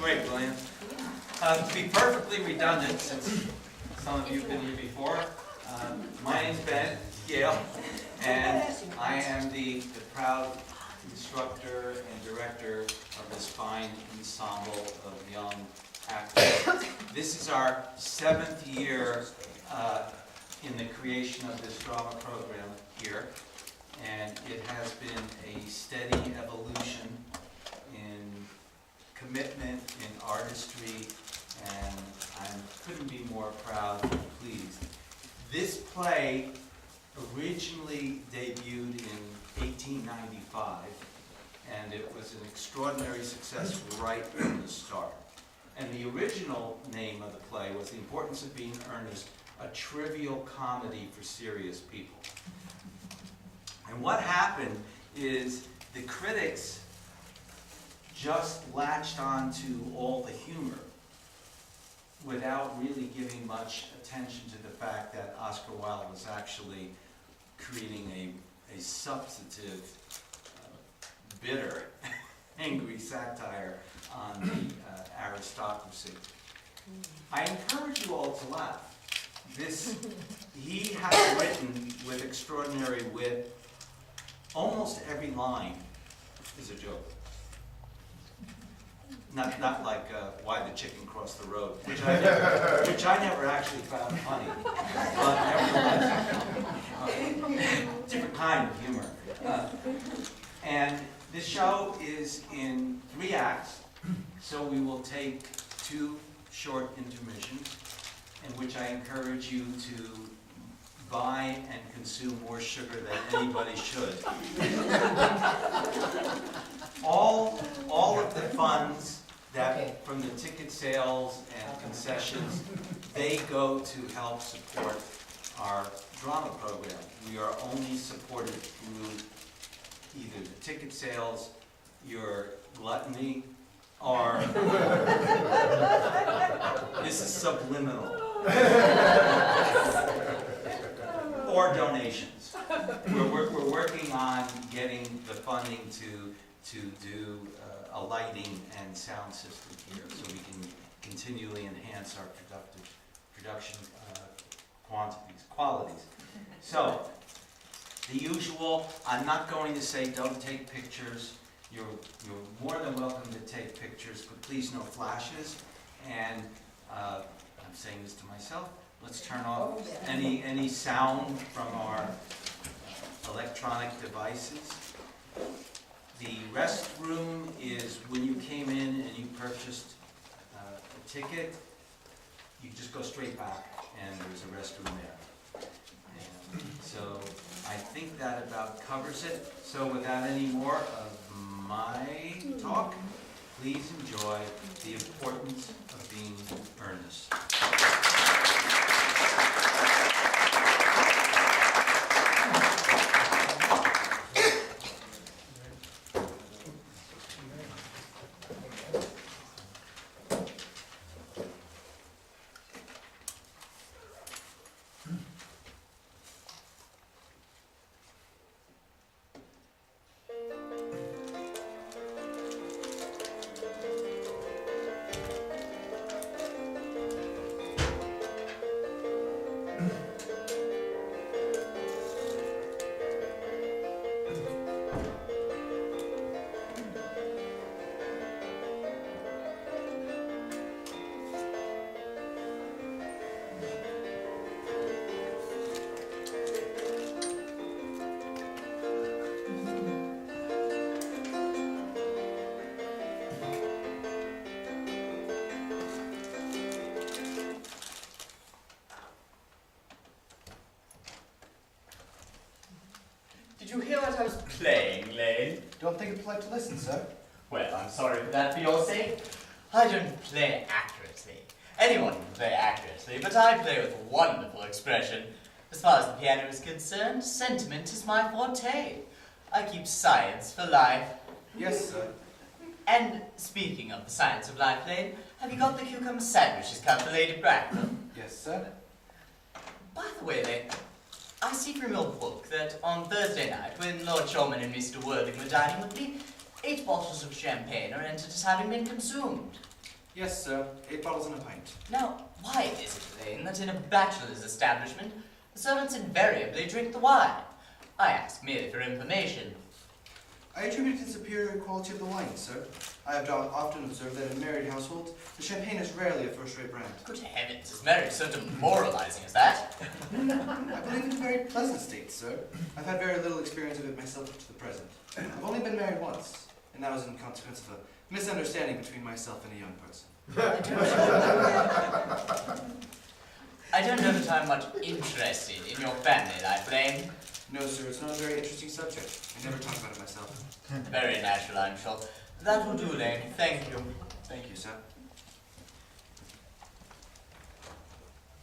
Great, William. To be perfectly redundant, since some of you have been here before, my name's Ben Gale, and I am the proud instructor and director of this fine ensemble of young actors. This is our 7th year in the creation of this drama program here, and it has been a steady evolution in commitment, in artistry, and I couldn't be more proud and pleased. This play originally debuted in 1895, and it was an extraordinary success right from the start. And the original name of the play was The Importance of Being Earnest, a trivial comedy for serious people. And what happened is the critics just latched on to all the humor without really giving much attention to the fact that Oscar Wilde was actually creating a substantive, bitter, angry satire on the aristocracy. I encourage you all to laugh. He has written with extraordinary wit. Almost every line is a joke. Not like why the chicken crossed the road, which I never actually found funny. But nevertheless, different kind of humor. And this show is in 3 acts, so we will take 2 short intermissions, in which I encourage you to buy and consume more sugar than anybody should. All of the funds that from the ticket sales and concessions, they go to help support our drama program. We are only supported through either the ticket sales, your gluttony, or this is subliminal, or donations. We're working on getting the funding to do a lighting and sound system here, so we can continually enhance our production qualities. So, the usual, I'm not going to say don't take pictures. You're more than welcome to take pictures, but please no flashes. And I'm saying this to myself, let's turn off any sound from our electronic devices. The restroom is when you came in and you purchased a ticket, you just go straight back and there's a restroom there. And so I think that about covers it. So without any more of my talk, please enjoy The Importance of Being Earnest. Did you hear what I was playing, Lane? Don't think it's polite to listen, sir. Well, I'm sorry for that for your sake. I don't play accurately. Anyone can play accurately, but I play with wonderful expression. As far as the piano is concerned, sentiment is my forte. I keep science for life. Yes, sir. And speaking of the science of life, Lane, have you got the cucumber sandwiches come for Lady Bracknell? Yes, sir. By the way, Lane, I see from your book that on Thursday night, when Lord Shorman and Mr. Worthing were dining with me, 8 bottles of champagne are entered as having been consumed. Yes, sir. 8 bottles and a pint. Now, why is it, Lane, that in a bachelor's establishment, the servants invariably drink the wine? I ask merely for information. I attribute it to the superior quality of the wine, sir. I have often observed that in married households, the champagne is rarely a first-rate brand. Good heavens, is marriage so demoralizing as that? I believe it's a very pleasant state, sir. I've had very little experience of it myself up to the present. I've only been married once, and that was in consequence of a misunderstanding between myself and a young person. I don't know that I'm much interested in your family life, Lane. No, sir, it's not a very interesting subject. I never talk about it myself. Very natural, I'm sure. That will do, Lane. Thank you. Thank you, sir.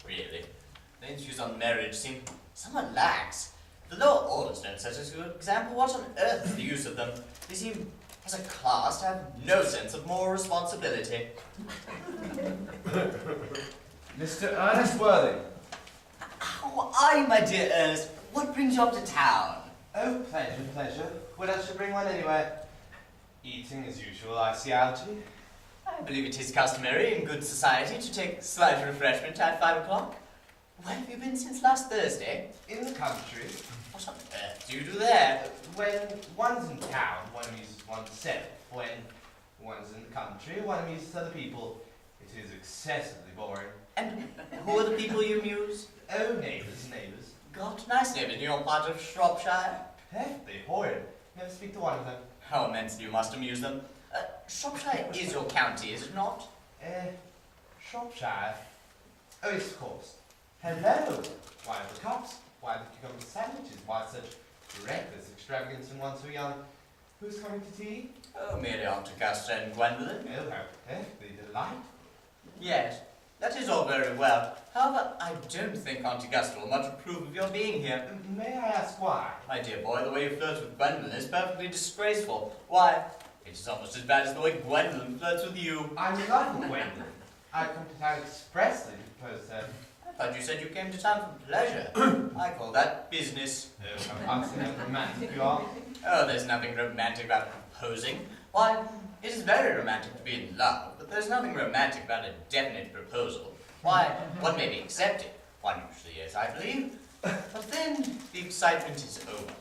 Really, Lane's views on marriage seem somewhat lax. The lower orders don't set us a good example. What on earth is the use of them? They seem, as a class, to have no sense of moral responsibility. Mr. Ernest Worthing. How are you, my dear Ernest? What brings you up to town? Oh, pleasure, pleasure. What else should bring one anyway? Eating as usual, I see, Algy. I believe it is customary in good society to take slight refreshment at 5 o'clock. Where have you been since last Thursday? In the country, What on earth do you do there? when one's in town, one amuses oneself. When one's in the country, one amuses other people. It is excessively boring. And who are the people you amuse? Oh, neighbours, neighbours. Got nice neighbours in your part of Shropshire. Perfectly horrid. Never speak to one of them. How immensely you must amuse them. Shropshire is your county, is it not? Shropshire? Oh, yes, of course. Hello! Why the cups? Why the cucumber sandwiches? Why such reckless extravagance in one so young? Who's coming to tea? Oh, merely Aunt Augusta and Gwendolyn. Oh, how perfectly delightful. Yes, that is all very well. However, I don't think Aunt Augusta will much approve of your being here. May I ask why? My dear boy, the way you flirt with Gwendolyn is perfectly disgraceful. Why, it is almost as bad as the way Gwendolyn flirts with you. I'm not Gwendolyn. I've come to town expressly to propose her. I thought you said you came to town for pleasure. I call that business. Oh, how passing and romantic you are. Oh, there's nothing romantic about proposing. Why, it is very romantic to be in love, but there's nothing romantic about a definite proposal. Why, one may be accepted. One usually is, I believe. But then the excitement is over.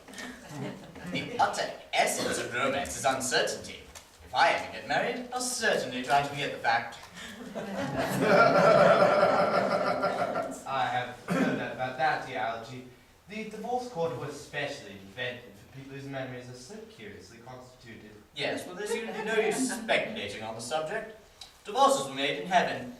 The utter essence of romance is uncertainty. If I ever get married, I'll certainly try to forget the fact. I have no doubt about that, dear Algy. The divorce court was specially invented for people whose memories are so curiously constituted. Yes, well, there's usually no use speculating on the subject. Divorces were made in heaven.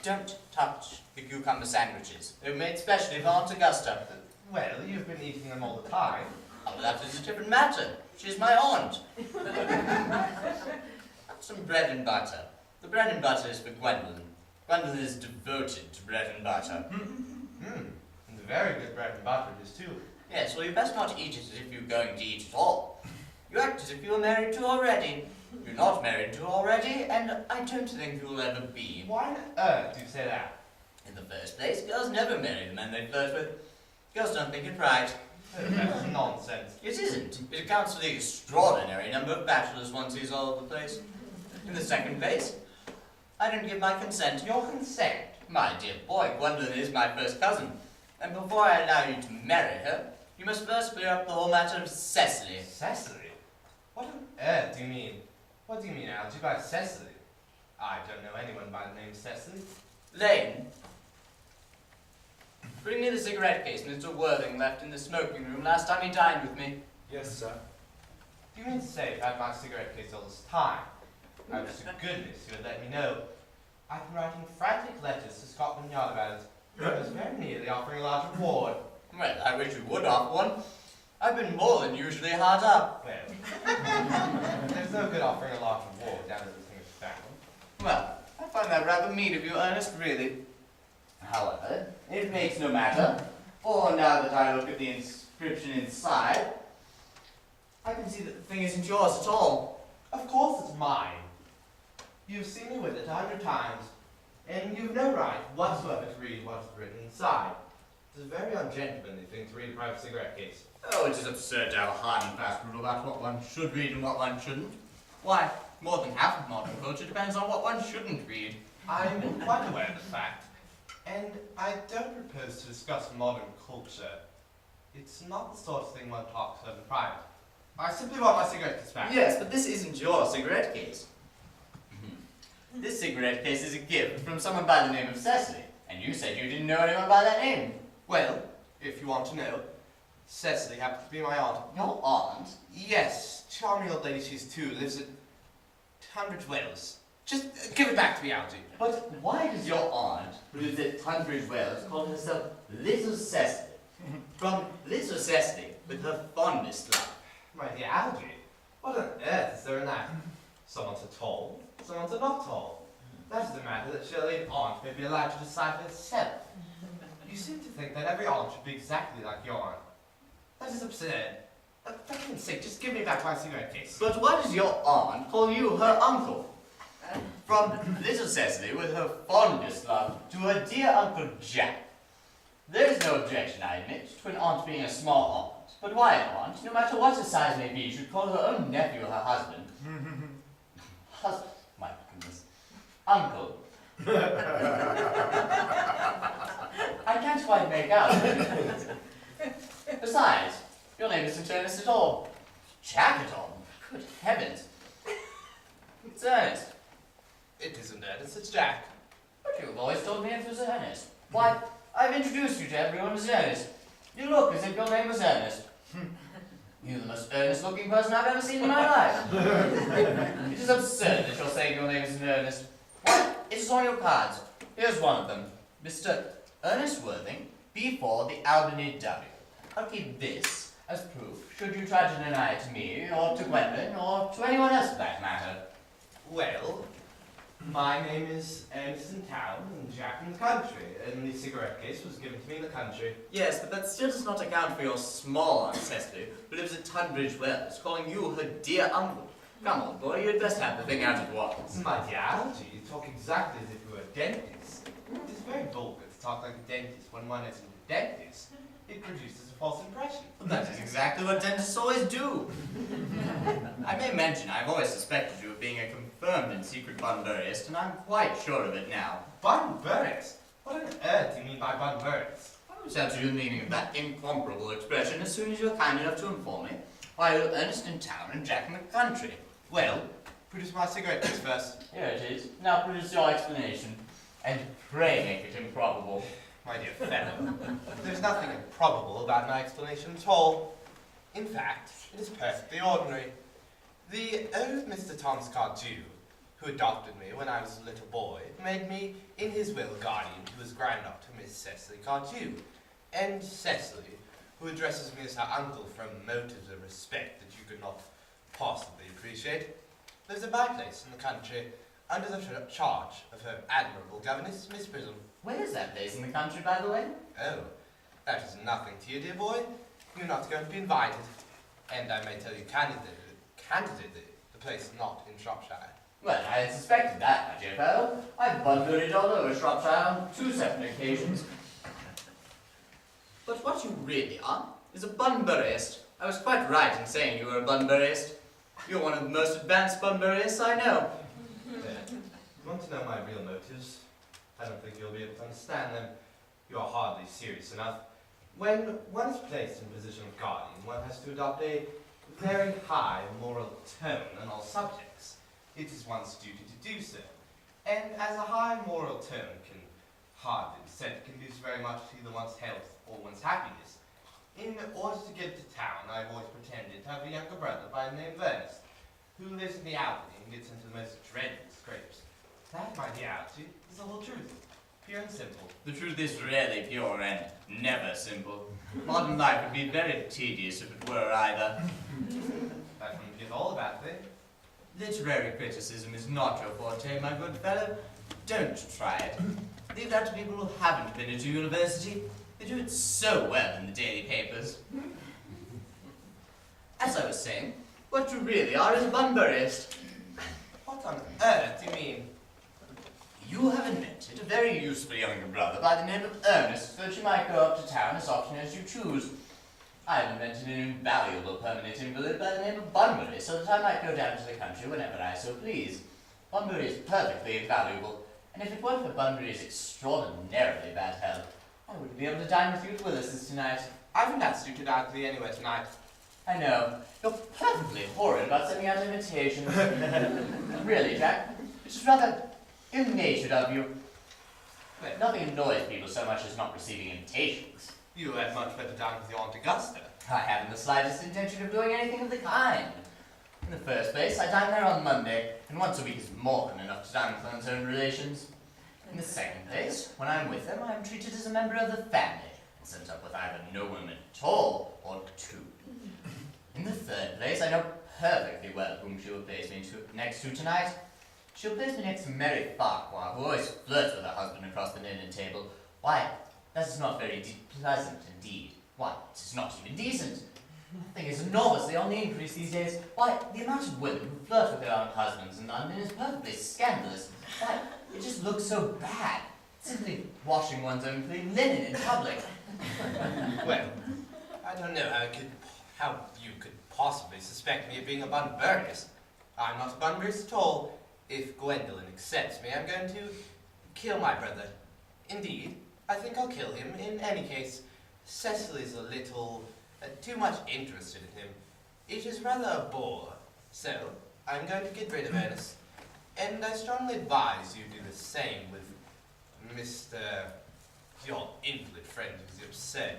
Don't touch the cucumber sandwiches. They were made specially for Aunt Augusta. Well, you've been eating them all the time. Oh, well, that is a different matter. She's my aunt. Some bread and butter. The bread and butter is for Gwendolyn. Gwendolyn is devoted to bread and butter. And very good bread and butter it is too. Yes, well, you best not eat it as if you're going to eat it all. You act as if you were married to already. You're not married to already, and I don't think you will ever be. Why on earth do you say that? In the first place, girls never marry the men they flirt with. Girls don't think it right. Oh, that's nonsense. It isn't. It accounts for the extraordinary number of bachelors one sees all over the place. In the second place, I don't give my consent. Your consent? My dear boy, Gwendolyn is my first cousin, and before I allow you to marry her, you must first clear up the whole matter of Cecily. Cecily? What on earth do you mean? What do you mean, Algy, by Cecily? I don't know anyone by the name Cecily. Lane, bring me the cigarette case Mr. Worthing left in the smoking room last time he dined with me. Yes, sir. Do you mean to say you've had my cigarette case all this time? I wish to goodness you had let me know. I've been writing frantic letters to Scotland Yard about it. I was very nearly offering a large reward. Well, I wish you would offer one. I've been more than usually hard up. Well, there's no good offering a large reward down to this thing of family. Well, I find that rather mean of you, Ernest, really. However, it makes no matter, for now that I look at the inscription inside, I can see that the thing isn't yours at all. Of course it's mine. You've seen me with it 100 times, and you've no right whatsoever to read what's written inside. It's a very ungentlemanly thing to read a private cigarette case. Oh, it is absurd to have a hard and fast rule about what one should read and what one shouldn't. Why, More than half of modern culture depends on what one shouldn't read. I'm quite aware of the fact, and I don't propose to discuss modern culture. It's not the sort of thing one talks of in private. I simply want my cigarette case back. Yes, but this isn't your cigarette case. This cigarette case is a gift from someone by the name of Cecily, and you said you didn't know anyone by that name. Well, if you want to know, Cecily happens to be my aunt. Your aunt? Yes, charming old lady she's too, lives at Tunbridge Wells. Just give it back to me, Algy. But why does your aunt, who lives at Tunbridge Wells, call herself Little Cecily? From Little Cecily, with her fondest love. My dear Algy, what on earth is there in that? Someone's a tall, someone's a not tall. That is a matter that surely an aunt may be allowed to decide for herself. You seem to think that every aunt should be exactly like your aunt. That is absurd. For heaven's sake, just give me back my cigarette case. But why does your aunt call you her uncle? From Little Cecily, with her fondest love, to her dear Uncle Jack. There is no objection, I admit, to an aunt being a small aunt. But why an aunt, no matter what her size may be, should call her own nephew her husband? Husband? My goodness. Uncle. I can't quite make out. Besides, your name isn't Ernest at all. Jack at all. Good heavens. It's Ernest. It isn't Ernest, it's Jack. But you've always told me it was Ernest. Why, I've introduced you to everyone as Ernest. You look as if your name was Ernest. You're the most earnest-looking person I've ever seen in my life. It is absurd that you're saying your name isn't Ernest. Why, it is on your cards. Here's one of them. Mr. Ernest Worthing, B4, the Albany W. I'll keep this as proof, should you try to deny it to me, or to Gwendolyn, or to anyone else for that matter. Well, my name is Ernest in town and Jack in the country, and the cigarette case was given to me in the country. Yes, but that still does not account for your small Aunt Cecily, who lives at Tunbridge Wells, calling you her dear uncle. Come on, boy, you'd best have the thing out at once. My dear Algy, you talk exactly as if you were a dentist. It is very vulgar to talk like a dentist when one isn't a dentist. It produces a false impression. That is exactly what dentists always do. I may mention I've always suspected you of being a confirmed and secret Bunburyist, and I'm quite sure of it now. Bunburyist? What on earth do you mean by Bunburyist? I will tell you the meaning of that incomparable expression as soon as you're kind enough to inform me. Why, you're Ernest in town and Jack in the country. Well, produce my cigarette case first. Here it is. Now produce your explanation. And pray make it improbable. My dear fellow, there's nothing improbable about my explanation at all. In fact, it is perfectly ordinary. The old Mr. Thomas Cardew, who adopted me when I was a little boy, made me, in his will, guardian to his granddaughter, Miss Cecily Cardew. And Cecily, who addresses me as her uncle from motives of respect that you could not possibly appreciate, lives at my place in the country, under the charge of her admirable governess, Miss Prism. Where is that place in the country, by the way? Oh, that is nothing to you, dear boy. You're not going to be invited. And I may tell you candidly, the place is not in Shropshire. Well, I had suspected that, my dear fellow. I've Bunburyed all over Shropshire on 2 separate occasions. But what you really are is a Bunburyist. I was quite right in saying you were a Bunburyist. You're one of the most advanced Bunburyists I know. You want to know my real motives? I don't think you'll be able to understand them. You are hardly serious enough. When one is placed in the position of guardian, one has to adopt a very high moral tone on all subjects. It is one's duty to do so. And as a high moral tone can hardly be said to conduce very much to either one's health or one's happiness, in order to get to town, I've always pretended to have a younger brother by the name of Ernest, who lives in the Albany and gets into the most dreadful scrapes. That, my dear Algy, is the whole truth. Pure and simple. The truth is rarely pure and never simple. Modern life would be very tedious if it were either. That wouldn't be at all a bad thing. Literary criticism is not your forte, my good fellow. Don't try it. Leave that to people who haven't been to university. They do it so well in the daily papers. As I was saying, what you really are is a Bunburyist. What on earth do you mean? You have invented a very useful younger brother by the name of Ernest, so that you might go up to town as often as you choose. I've invented an invaluable permanent invalid by the name of Bunbury, so that I might go down to the country whenever I so please. Bunbury is perfectly invaluable, and if it weren't for Bunbury's extraordinarily bad health, I wouldn't be able to dine with you at Willis's tonight. I haven't asked you to dine with me anywhere tonight. I know. You're perfectly horrid about sending out invitations. Really, Jack, it's just rather ill-natured of you. But nothing annoys people so much as not receiving invitations. You had much better dine with your Aunt Augusta. I haven't the slightest intention of doing anything of the kind. In the first place, I dine there on Monday, and once a week is more than enough to dine with one's own relations. In the second place, when I'm with them, I am treated as a member of the family, and sent up with either no woman at all, or two. In the third place, I know perfectly well whom she will place me next to tonight. She'll place me next to Mary Farquhar, who always flirts with her husband across the dinner table. Why, that is not very pleasant indeed. Why, it is not even decent. The thing is enormously on the increase these days. Why, the amount of women who flirt with their own husbands in London is perfectly scandalous. Why, it just looks so bad. Simply washing one's own clean linen in public. Well, I don't know how you could possibly suspect me of being a Bunburyist. I'm not a Bunburyist at all. If Gwendolen accepts me, I'm going to kill my brother. Indeed, I think I'll kill him in any case. Cecily's a little too much interested in him. It is rather a bore. So, I'm going to get rid of Ernest. And I strongly advise you do the same with Mr. your invalid friend who's absurd.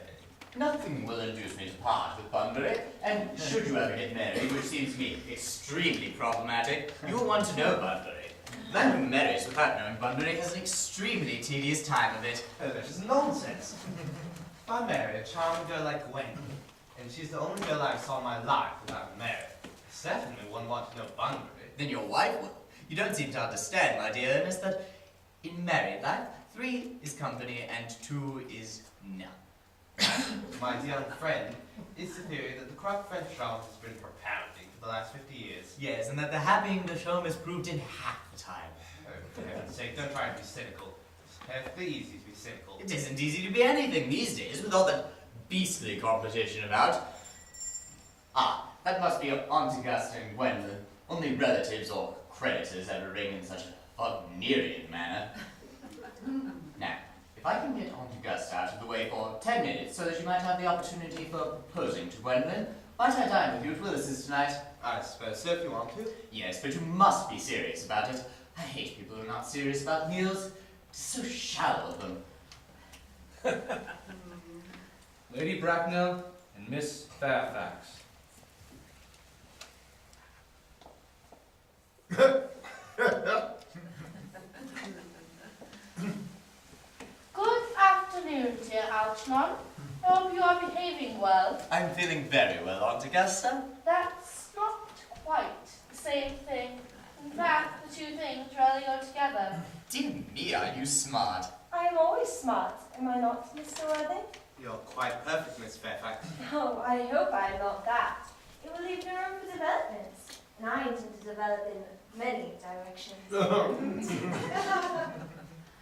Nothing will induce me to part with Bunbury, and should you ever get married, which seems to me extremely problematic, you will want to know Bunbury. The man who marries without knowing Bunbury has an extremely tedious time of it. Oh, that is nonsense. If I marry a charming girl like Gwendolen, and she's the only girl I saw in my life without married, I certainly wouldn't want to know Bunbury. Then your wife will. You don't seem to understand, my dear Ernest, that in married life, 3 is company and 2 is none. My dear young friend, it's the theory that the corrupt French genre has been propounding for the last 50 years. Yes, and that the happy English home is proved in half the time. Oh, for heaven's sake, don't try to be cynical. It's perfectly easy to be cynical. It isn't easy to be anything these days with all that beastly competition about. Ah, that must be Aunt Augusta and Gwendolen. Only relatives or creditors ever ring in such a Wagnerian manner. Now, if I can get Aunt Augusta out of the way for 10 minutes so that you might have the opportunity for proposing to Gwendolen, might I dine with you at Willis's tonight? I suppose so, if you want to. Yes, but you must be serious about it. I hate people who are not serious about meals. It's so shallow of them. Lady Bracknell and Miss Fairfax. Good afternoon, dear Algernon. I hope you are behaving well. I'm feeling very well, Aunt Augusta. That's not quite the same thing. In fact, the two things rarely go together. Dear me, are you smart? I am always smart, am I not, Mr. Worthing? You're quite perfect, Miss Fairfax. Oh, I hope I am not that. It will leave no room for developments, and I intend to develop in many directions.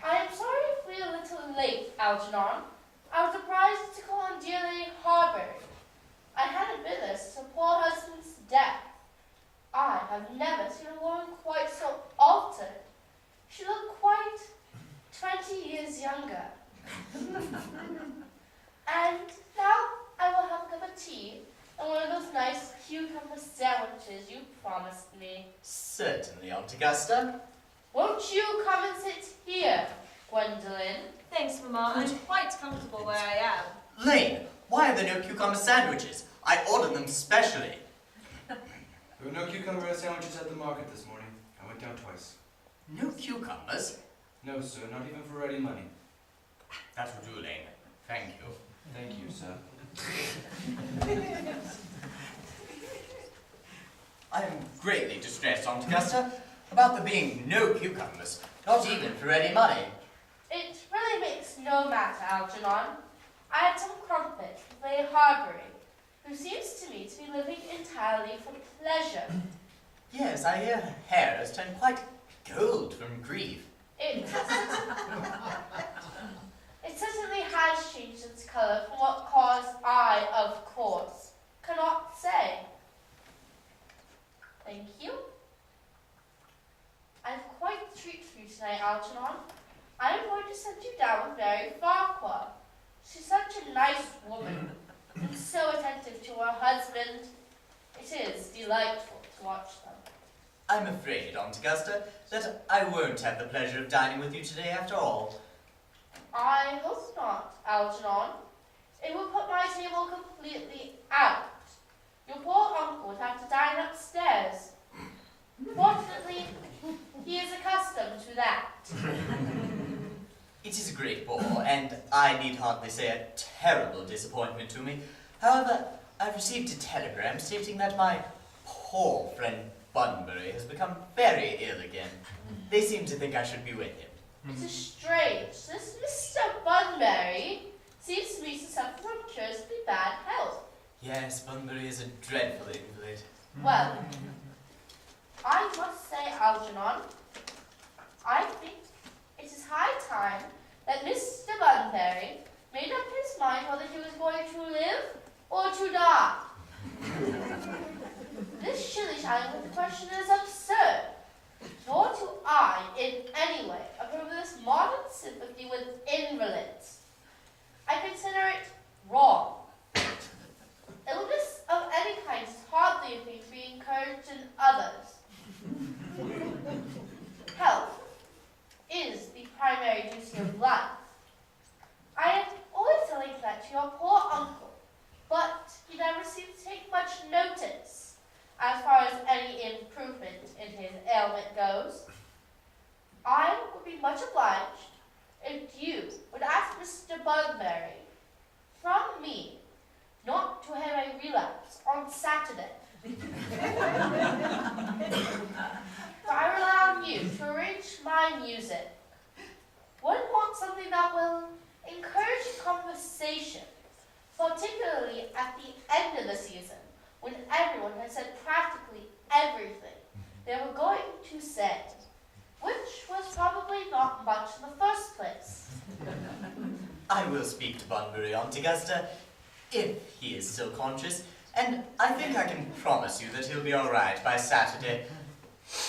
I am sorry if we are a little late, Algernon. I was surprised to call on dear Lady Harbury. I had a witness to poor husband's death. I have never seen a woman quite so altered. She looked quite 20 years younger. And now I will have a cup of tea and one of those nice cucumber sandwiches you promised me. Certainly, Aunt Augusta. Won't you come and sit here, Gwendolen? Thanks, Mamma. I'm quite comfortable where I am. Lane, why are there no cucumber sandwiches? I ordered them specially. There were no cucumber sandwiches at the market this morning. I went down twice. No cucumbers? No, sir, not even for ready money. That will do, Lane. Thank you. Thank you, sir. I am greatly distressed, Aunt Augusta, about there being no cucumbers, not even for ready money. It really makes no matter, Algernon. I had some crumpet with Lady Harbury, who seems to me to be living entirely for pleasure. Yes, I hear her hair has turned quite gold from grief. It certainly has changed its color from what cause I, of course, cannot say. Thank you. I have quite a treat for you tonight, Algernon. I am going to send you down with Mary Farquhar. She's such a nice woman, and so attentive to her husband. It is delightful to watch them. I'm afraid, Aunt Augusta, that I won't have the pleasure of dining with you today after all. I hope not, Algernon. It would put my table completely out. Your poor uncle would have to dine upstairs. Fortunately, he is accustomed to that. It is a great bore, and I need hardly say a terrible disappointment to me. However, I've received a telegram stating that my poor friend Bunbury has become very ill again. They seem to think I should be with him. It is strange. This Mr. Bunbury seems to me to suffer from curiously bad health. Yes, Bunbury is a dreadful invalid. Well, I must say, Algernon, I think it is high time that Mr. Bunbury made up his mind whether he was going to live or to die. This shilly-shallying with the question is absurd. Nor do I, in any way, approve of this modern sympathy with invalids. I consider it wrong. Illness of any kind is hardly a thing to be encouraged in others. Health is the primary duty of life. I am always telling that to your poor uncle, but he never seems to take much notice as far as any improvement in his ailment goes. I would be much obliged if you would ask Mr. Bunbury from me not to have a relapse on Saturday. For I rely on you to arrange my music. One wants something that will encourage conversation, particularly at the end of the season, when everyone has said practically everything they were going to say, which was probably not much in the first place. I will speak to Bunbury, Aunt Augusta, if he is still conscious, and I think I can promise you that he'll be all right by Saturday.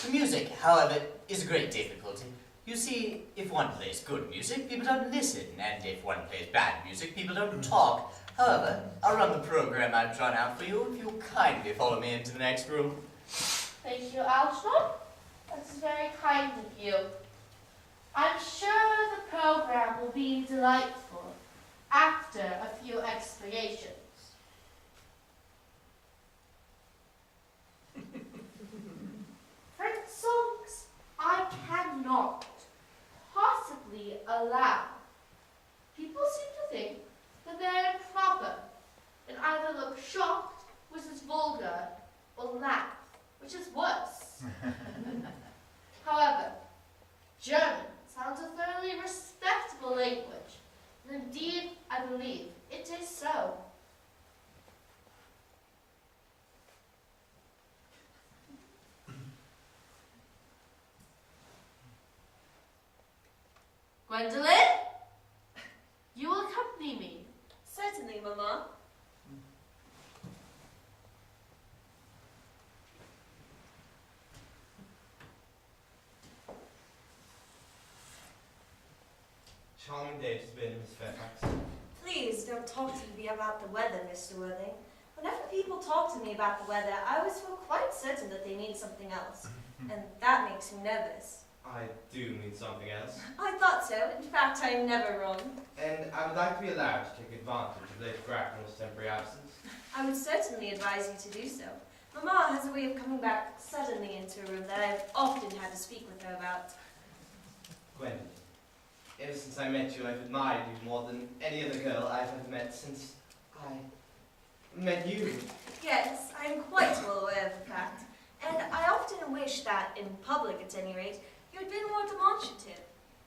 The music, however, is a great difficulty. You see, if one plays good music, people don't listen, and if one plays bad music, people don't talk. However, I'll run the program I've drawn out for you if you'll kindly follow me into the next room. Thank you, Algernon. That's very kind of you. I'm sure the program will be delightful after a few expiations. French songs I cannot possibly allow. People seem to think that they're improper and either look shocked, which is vulgar, or laugh, which is worse. However, German sounds a thoroughly respectable language, and indeed, I believe it is so. Gwendolyn, you will accompany me. Certainly, Mamma. Charming day to be in, Miss Fairfax. Please don't talk to me about the weather, Mr. Worthing. Whenever people talk to me about the weather, I always feel quite certain that they mean something else. And that makes me nervous. I do mean something else. I thought so. In fact, I'm never wrong. And I would like to be allowed to take advantage of Lady Bracknell's temporary absence. I would certainly advise you to do so. Mamma has a way of coming back suddenly into a room that I've often had to speak with her about. Gwendolyn, ever since I met you, I've admired you more than any other girl I've ever met since I met you. Yes, I am quite well aware of the fact. And I often wish that, in public at any rate, you had been more demonstrative.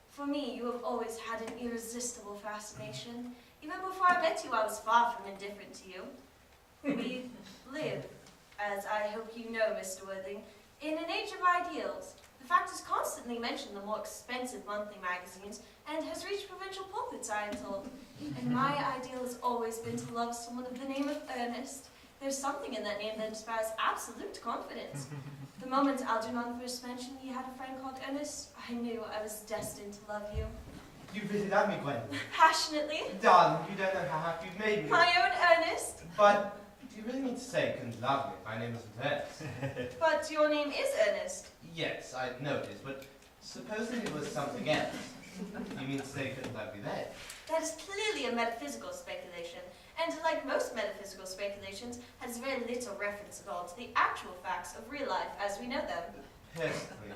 For me, you have always had an irresistible fascination. Even before I met you, I was far from indifferent to you. We live, as I hope you know, Mr. Worthing, in an age of ideals. The The fact is constantly mentioned in the more expensive monthly magazines and has reached provincial pulpits, I am told. And my ideal has always been to love someone of the name of Ernest. There's something in that name that inspires absolute confidence. The moment Algernon first mentioned he had a friend called Ernest, I knew I was destined to love you. You really love me, Gwen. Passionately. Darling, you don't know how happy you've made me. My own Ernest. But do you really mean to say you couldn't love me if my name wasn't Ernest? But your name is Ernest. Yes, I noticed, but supposing it was something else, you mean to say you couldn't love me then? That is clearly a metaphysical speculation, and like most metaphysical speculations, has very little reference at all to the actual facts of real life as we know them. Personally,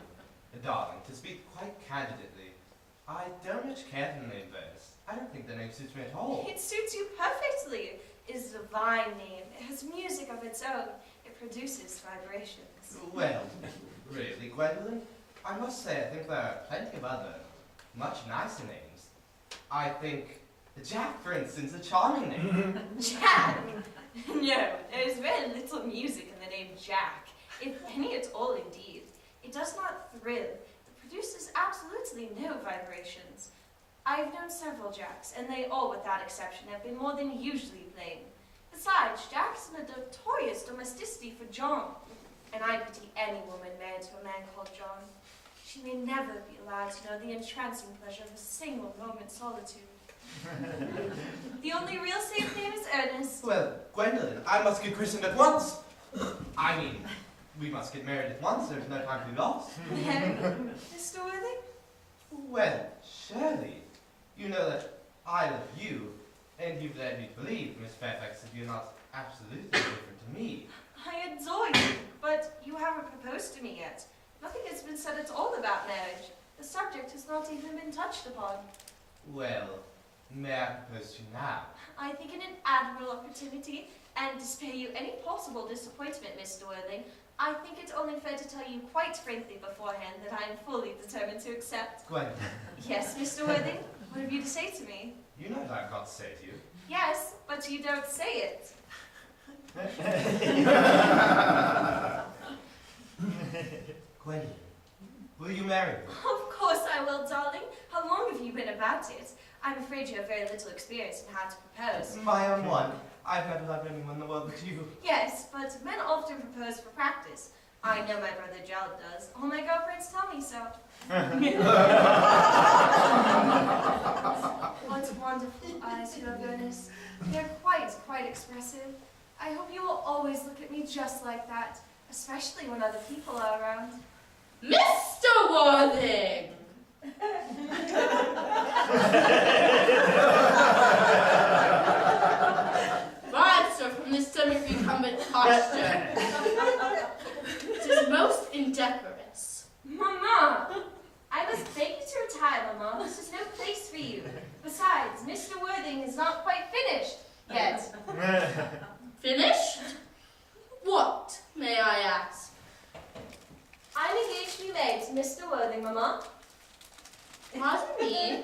darling, to speak quite candidly, I don't much care for the name Ernest. I don't think the name suits me at all. It suits you perfectly. It is a divine name. It has music of its own. It produces vibrations. Well, really, Gwendolyn, I must say I think there are plenty of other, much nicer names. I think Jack, for instance, a charming name. Jack? No, there is very little music in the name Jack, if any at all indeed. It does not thrill. It produces absolutely no vibrations. I've known several Jacks, and they all, without exception, have been more than usually plain. Besides, Jack is a notorious domesticity for John, and I pity any woman married to a man called John. She may never be allowed to know the entrancing pleasure of a single moment's solitude. The only real safe name is Ernest. Well, Gwendolyn, I must get christened at once. I mean, we must get married at once. There's no time to be lost. Mr. Worthing? Well, surely. You know that I love you, and you've led me to believe, Miss Fairfax, that you're not absolutely different to me. I adore you, but you haven't proposed to me yet. Nothing has been said at all about marriage. The subject has not even been touched upon. Well, may I propose to you now? I think it an admirable opportunity, and to spare you any possible disappointment, Mr. Worthing, I think it only fair to tell you quite frankly beforehand that I am fully determined to accept. Gwendolyn, Yes, Mr. Worthing, what have you to say to me? you know what I've got to say to you. Yes, but you don't say it. Gwendolyn, will you marry me? Of course I will, darling. How long have you been about it? I'm afraid you have very little experience in how to propose. My own one. I've never loved anyone in the world but you. Yes, but men often propose for practice. I know my brother Gerald does. All my girlfriends tell me so. What wonderful eyes you have, Ernest. They're quite expressive. I hope you will always look at me just like that, especially when other people are around. Mr. Worthing! Rise, sir, from this semi-recumbent posture. It is most indecorous. Mama! I must beg you to retire, Mama. This is no place for you. Besides, Mr. Worthing is not quite finished yet. Finished? What, may I ask? I'm engaged to be married to Mr. Worthing, Mama. Pardon me?